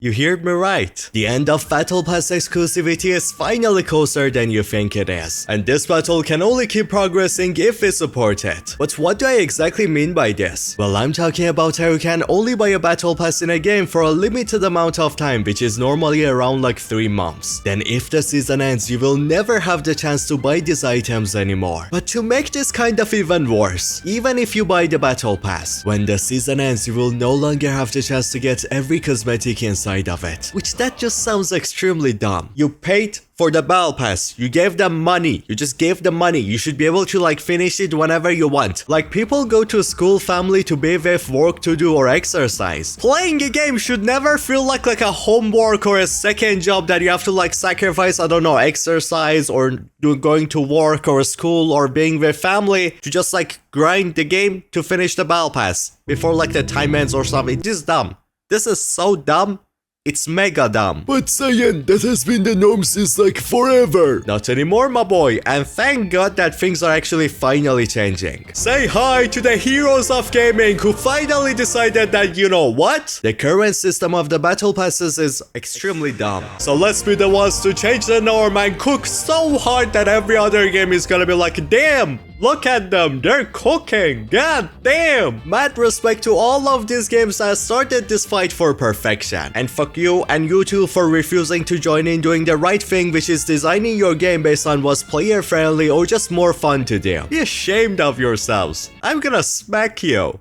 You heard me right. The end of Battle Pass exclusivity is finally closer than you think it is. And this battle can only keep progressing if we support it. But what do I exactly mean by this? Well, I'm talking about how you can only buy a Battle Pass in a game for a limited amount of time, which is normally around like 3 months. Then if the season ends, you will never have the chance to buy these items anymore. But to make this kind of even worse, even if you buy the Battle Pass, when the season ends, you will no longer have the chance to get every cosmetic inside of it, which that just sounds extremely dumb. You paid for the Battle Pass, you gave them money, you just gave them money, you should be able to like finish it whenever you want. Like people go to school, family to be with, work to do or exercise. Playing a game should never feel like a homework or a second job that you have to like sacrifice, I don't know, exercise or going to work or school or being with family to just like grind the game to finish the Battle Pass before like the time ends or something. This is dumb. This is so dumb. It's mega dumb. But Scyan, that has been the norm since like forever. Not anymore, my boy, and thank God that things are actually finally changing. Say hi to the heroes of gaming who finally decided that, you know what? The current system of the battle passes is extremely dumb. So let's be the ones to change the norm and cook so hard that every other game is gonna be like, damn! Look at them, they're cooking, god damn! Mad respect to all of these games that started this fight for perfection. And fuck you and you too for refusing to join in doing the right thing, which is designing your game based on what's player friendly or just more fun to do. Be ashamed of yourselves. I'm gonna smack you.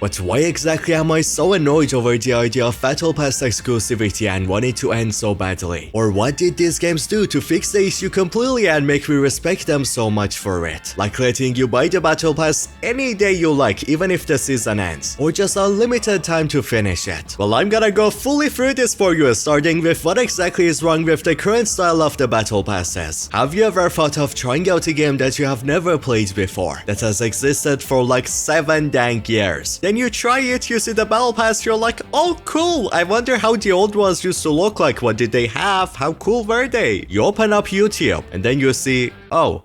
But why exactly am I so annoyed over the idea of Battle Pass exclusivity and want it to end so badly? Or what did these games do to fix the issue completely and make me respect them so much for it? Like letting you buy the Battle Pass any day you like, even if the season ends, or just unlimited time to finish it. Well, I'm gonna go fully through this for you, starting with what exactly is wrong with the current style of the Battle Passes. Have you ever thought of trying out a game that you have never played before, that has existed for like 7 dang years? Then you try it, you see the Battle Pass, you're like, oh cool, I wonder how the old ones used to look like, what did they have, how cool were they? You open up YouTube, and then you see, oh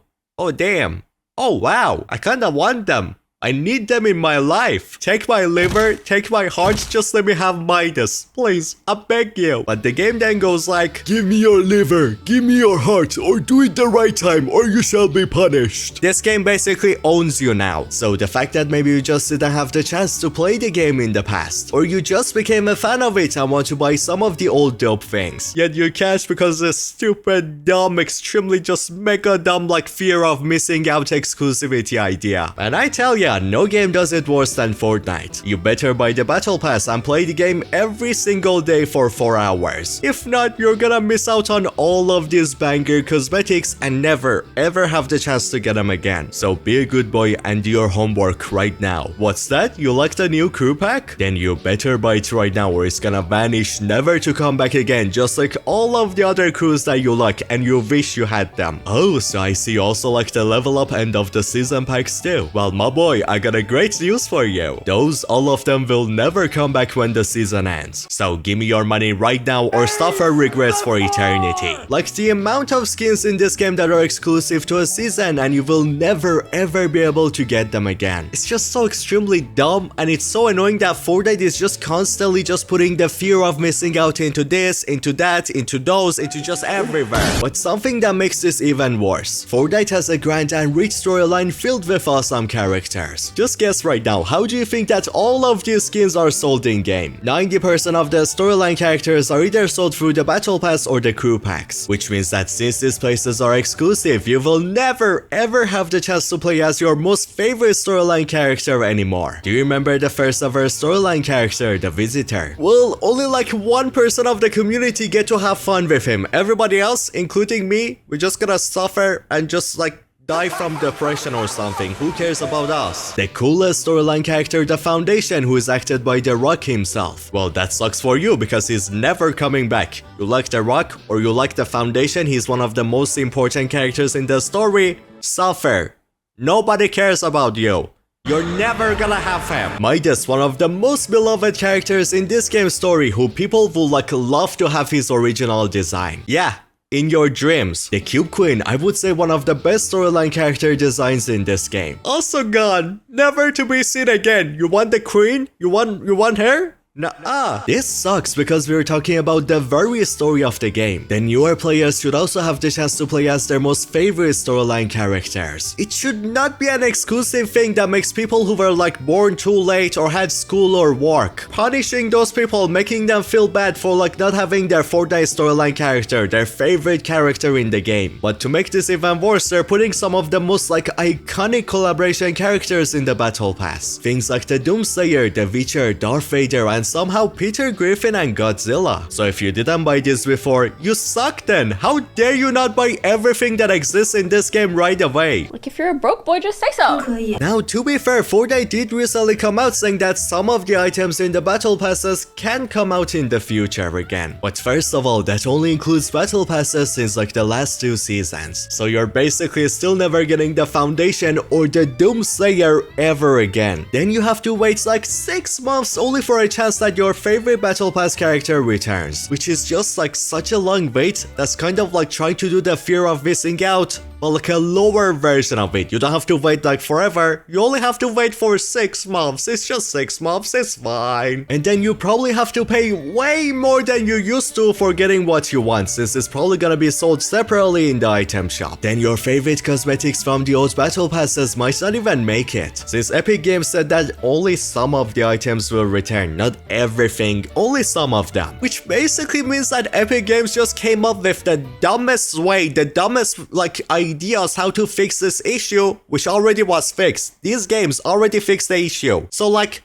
damn, oh wow, I kinda want them. I need them in my life. Take my liver, take my heart, just let me have Midas. Please, I beg you. But the game then goes like, give me your liver, give me your heart, or do it the right time, or you shall be punished. This game basically owns you now. So the fact that maybe you just didn't have the chance to play the game in the past, or you just became a fan of it and want to buy some of the old dope things, yet you can't because of stupid, dumb, extremely just mega dumb like fear of missing out exclusivity idea. And I tell ya, no game does it worse than Fortnite. You better buy the Battle Pass and play the game every single day for 4 hours. If not, you're gonna miss out on all of these banger cosmetics and never ever have the chance to get them again. So be a good boy and do your homework right now. What's that? You like the new crew pack? Then you better buy it right now or it's gonna vanish, never to come back again, just like all of the other crews that you like and you wish you had them. Oh, so I see you also like the level up end of the season packs too. Well, my boy, I got a great news for you. All of them will never come back when the season ends. So give me your money right now or suffer regrets for eternity. Like the amount of skins in this game that are exclusive to a season and you will never ever be able to get them again. It's just so extremely dumb and it's so annoying that Fortnite is just constantly just putting the fear of missing out into this, into that, into those, into just everywhere. But something that makes this even worse. Fortnite has a grand and rich storyline filled with awesome characters. Just guess right now, how do you think that all of these skins are sold in-game? 90% of the storyline characters are either sold through the Battle Pass or the crew packs, which means that since these places are exclusive, you will never ever have the chance to play as your most favorite storyline character anymore. Do you remember the first ever storyline character, the Visitor? Well, only like 1% of the community get to have fun with him. Everybody else, including me, we're just gonna suffer and just like die from depression or something. Who cares about us? The coolest storyline character, the Foundation, who is acted by The Rock himself. Well, that sucks for you because he's never coming back. You like The Rock or you like the Foundation, he's one of the most important characters in the story. Suffer. Nobody cares about you. You're never gonna have him. Midas, one of the most beloved characters in this game's story, who people would like love to have his original design. Yeah, in your dreams. The Cube Queen, I would say one of the best storyline character designs in this game. Also gone, never to be seen again. You want the queen? You want her? Nuh-uh. This sucks because we're talking about the very story of the game. The newer players should also have the chance to play as their most favorite storyline characters. It should not be an exclusive thing that makes people who were like born too late or had school or work. Punishing those people, making them feel bad for like not having their Fortnite storyline character, their favorite character in the game. But to make this even worse, they're putting some of the most like iconic collaboration characters in the Battle Pass. Things like the Doomslayer, the Witcher, Darth Vader, and somehow Peter Griffin and Godzilla. So if you didn't buy this before, you suck then. How dare you not buy everything that exists in this game right away? Like, if you're a broke boy, just say so. Now, to be fair, Fortnite did recently come out saying that some of the items in the Battle Passes can come out in the future again. But first of all, that only includes Battle Passes since like the last 2 seasons. So you're basically still never getting the Foundation or the Doomslayer ever again. Then you have to wait like 6 months only for a chance that your favorite Battle Pass character returns, which is just like such a long wait. That's kind of like trying to do the fear of missing out, but like a lower version of it. You don't have to wait like forever, you only have to wait for 6 months. It's just 6 months, it's fine. And then you probably have to pay way more than you used to for getting what you want, since it's probably gonna be sold separately in the item shop. Then your favorite cosmetics from the old Battle Passes might not even make it, since Epic Games said that only some of the items will return, not everything, only some of them. Which basically means that Epic Games just came up with the dumbest way, the dumbest like ideas how to fix this issue, which already was fixed. These games already fixed the issue. So like,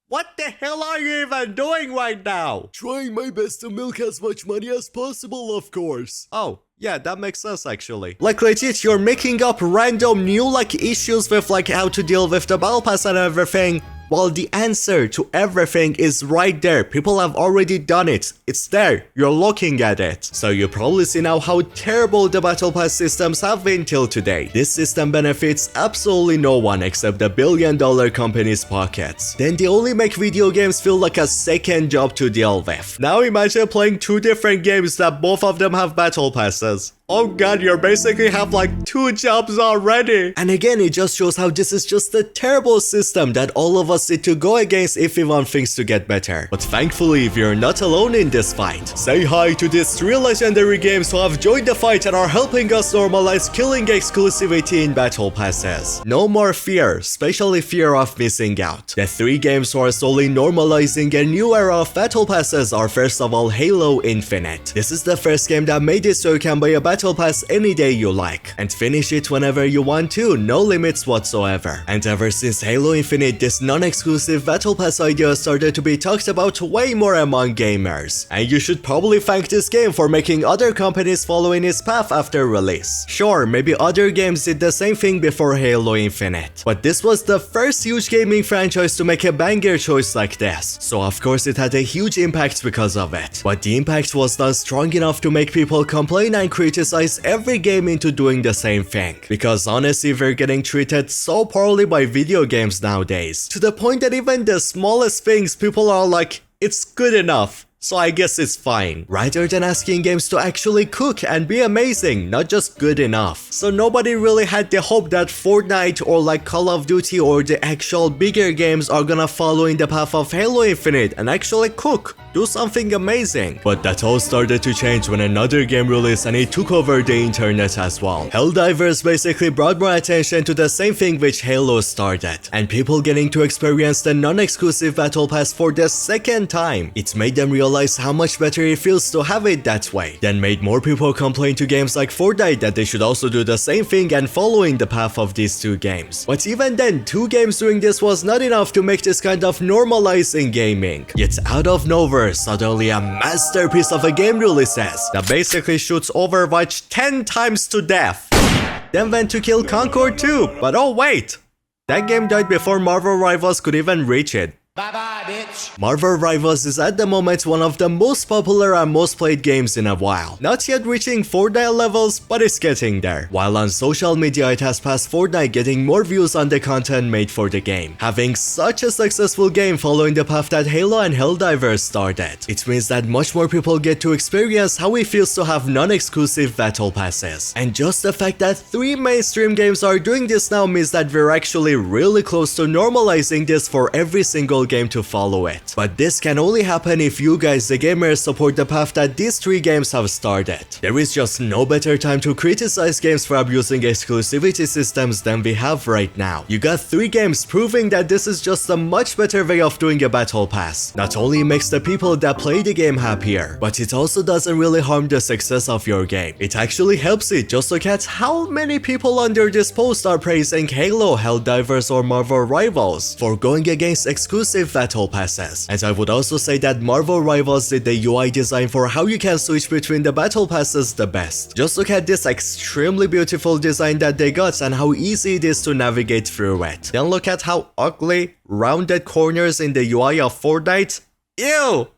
what the hell are you even doing right now? Trying my best to milk as much money as possible, of course. Oh, yeah, that makes sense actually. Like legit, you're making up random new like issues with like how to deal with the Battle Pass and everything, while the answer to everything is right there. People have already done it. It's there. You're looking at it. So you probably see now how terrible the Battle Pass systems have been till today. This system benefits absolutely no one except the billion-dollar company's pockets. Then they only make video games feel like a second job to deal with. Now imagine playing 2 different games that both of them have Battle Passes. Oh god, you basically have like 2 jobs already. And again, it just shows how this is just a terrible system that all of us need to go against if we want things to get better. But thankfully, we're not alone in this fight. Say hi to these 3 legendary games who have joined the fight and are helping us normalize killing exclusivity in Battle Passes. No more fear, especially fear of missing out. The 3 games who are slowly normalizing a new era of Battle Passes are first of all Halo Infinite. This is the first game that made it so you can buy a Battle Pass any day you like and finish it whenever you want to, no limits whatsoever. And ever since Halo Infinite, this non-exclusive Battle Pass idea started to be talked about way more among gamers. And you should probably thank this game for making other companies follow in its path after release. Sure, maybe other games did the same thing before Halo Infinite, but this was the first huge gaming franchise to make a banger choice like this. So of course it had a huge impact because of it. But the impact was not strong enough to make people complain and criticize every game into doing the same thing. Because honestly, we're getting treated so poorly by video games nowadays, to the point that even the smallest things people are like, it's good enough, so I guess it's fine, rather than asking games to actually cook and be amazing, not just good enough. So nobody really had the hope that Fortnite or like Call of Duty or the actual bigger games are gonna follow in the path of Halo Infinite and actually cook, do something amazing. But that all started to change when another game released and it took over the internet as well. Helldivers basically brought more attention to the same thing which Halo started, and people getting to experience the non-exclusive Battle Pass for the second time. It made them realize how much better it feels to have it that way, then made more people complain to games like Fortnite that they should also do the same thing and follow in the path of these 2 games. But even then, 2 games doing this was not enough to make this kind of normalizing gaming. Yet out of nowhere, suddenly a masterpiece of a game releases that basically shoots Overwatch 10 times to death. Then went to kill Concord too, but oh wait! That game died before Marvel Rivals could even reach it. Bye-bye, bitch. Marvel Rivals is at the moment one of the most popular and most played games in a while. Not yet reaching Fortnite levels, but it's getting there. While on social media it has passed Fortnite, getting more views on the content made for the game. Having such a successful game following the path that Halo and Helldivers started, it means that much more people get to experience how it feels to have non-exclusive Battle Passes. And just the fact that 3 mainstream games are doing this now means that we're actually really close to normalizing this for every single game to follow it. But this can only happen if you guys, the gamers, support the path that these 3 games have started. There is just no better time to criticize games for abusing exclusivity systems than we have right now. You got 3 games proving that this is just a much better way of doing a battle pass. Not only makes the people that play the game happier, but it also doesn't really harm the success of your game. It actually helps it. Just look at how many people under this post are praising Halo, Helldivers or Marvel Rivals for going against exclusive battle passes. And I would also say that Marvel Rivals did the UI design for how you can switch between the battle passes the best. Just look at this extremely beautiful design that they got and how easy it is to navigate through it. Then look at how ugly, rounded corners in the UI of Fortnite. Ew!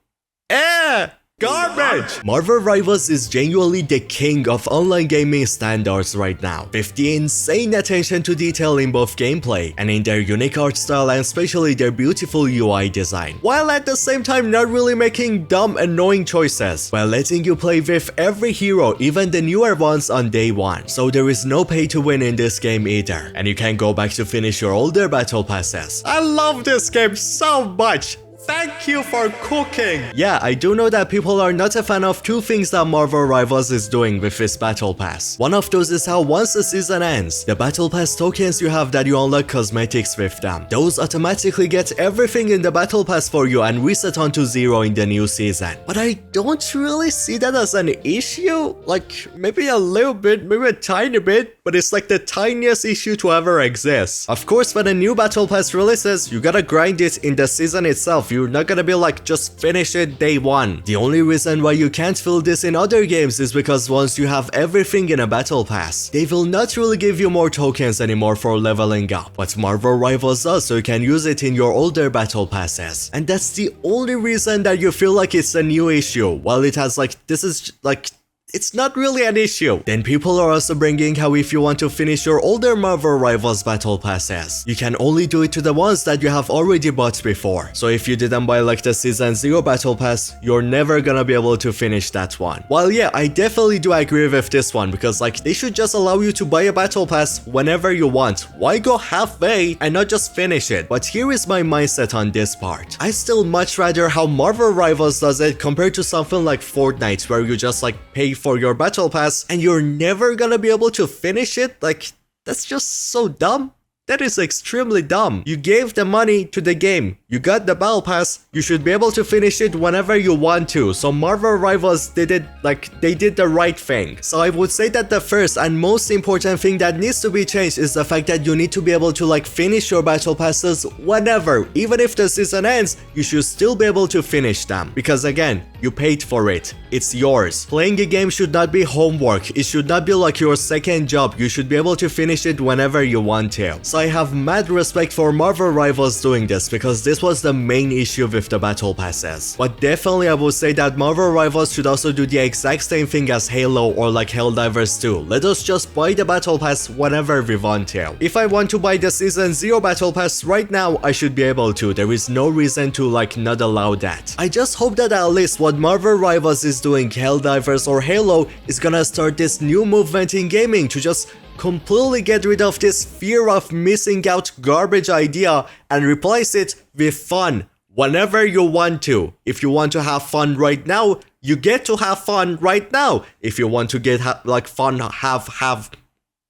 Garbage! Marvel Rivals is genuinely the king of online gaming standards right now, with the insane attention to detail in both gameplay and in their unique art style and especially their beautiful UI design, while at the same time not really making dumb, annoying choices, while letting you play with every hero, even the newer ones on day 1. So there is no pay to win in this game either, and you can go back to finish your older battle passes. I love this game so much! Thank you for cooking! Yeah, I do know that people are not a fan of 2 things that Marvel Rivals is doing with this battle pass. One of those is how once the season ends, the battle pass tokens you have that you unlock cosmetics with them, those automatically get everything in the battle pass for you and reset onto 0 in the new season. But I don't really see that as an issue. Like, maybe a little bit, maybe a tiny bit, but it's like the tiniest issue to ever exist. Of course, when a new battle pass releases, you gotta grind it in the season itself. You're not gonna be like, just finish it day 1. The only reason why you can't feel this in other games is because once you have everything in a battle pass, they will not really give you more tokens anymore for leveling up. But Marvel Rivals does, so you can use it in your older battle passes. And that's the only reason that you feel like it's a new issue, while it has like, this is like, it's not really an issue. Then people are also bringing how if you want to finish your older Marvel Rivals battle passes, you can only do it to the ones that you have already bought before. So if you didn't buy like the season 0 battle pass, you're never gonna be able to finish that one. While yeah, I definitely do agree with this one, because like they should just allow you to buy a battle pass whenever you want. Why go halfway and not just finish it? But here is my mindset on this part. I still much rather how Marvel Rivals does it compared to something like Fortnite, where you just like pay for your battle pass and you're never gonna be able to finish it. Like, that's just so dumb. That is extremely dumb. You gave the money to the game. You got the battle pass. You should be able to finish it whenever you want to. So Marvel Rivals did it like they did the right thing. So I would say that the first and most important thing that needs to be changed is the fact that you need to be able to like finish your battle passes whenever. Even if the season ends, you should still be able to finish them. Because again, you paid for it. It's yours. Playing a game should not be homework. It should not be like your second job. You should be able to finish it whenever you want to. So I have mad respect for Marvel Rivals doing this, because this was the main issue with the battle passes. But definitely I would say that Marvel Rivals should also do the exact same thing as Halo or like Helldivers 2. Let us just buy the battle pass whenever we want to. If I want to buy the season 0 battle pass right now, I should be able to. There is no reason to like not allow that. I just hope that at least what Marvel Rivals is doing, Helldivers or Halo, is gonna start this new movement in gaming to just completely get rid of this fear of missing out garbage idea and replace it with fun whenever you want to. If you want to have fun right now, you get to have fun right now. If you want to get like fun,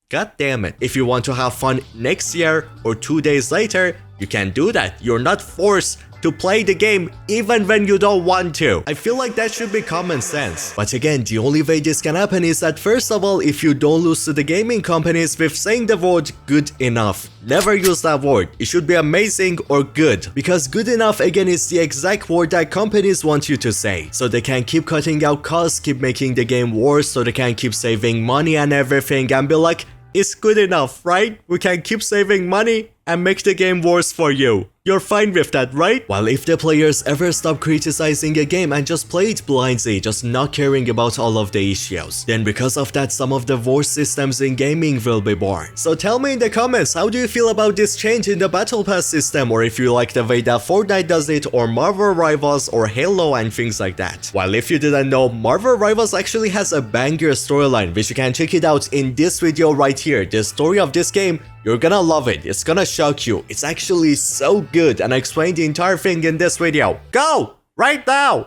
God damn it. If you want to have fun next year or 2 days later, you can do that. You're not forced to play the game even when you don't want to. I feel like that should be common sense. But again, the only way this can happen is that first of all, if you don't lose to the gaming companies with saying the word good enough. Never use that word. It should be amazing or good. Because good enough again is the exact word that companies want you to say. So they can keep cutting out costs, keep making the game worse, so they can keep saving money and everything and be like, it's good enough, right? We can keep saving money and make the game worse for you. You're fine with that, right? While if the players ever stop criticizing a game and just play it blindly, just not caring about all of the issues, then because of that, some of the worst systems in gaming will be born. So tell me in the comments, how do you feel about this change in the Battle Pass system, or if you like the way that Fortnite does it, or Marvel Rivals, or Halo and things like that. While if you didn't know, Marvel Rivals actually has a banger storyline, which you can check it out in this video right here. The story of this game You're gonna love it. It's gonna shock you. It's actually so good, and I explained the entire thing in this video. Go! Right now!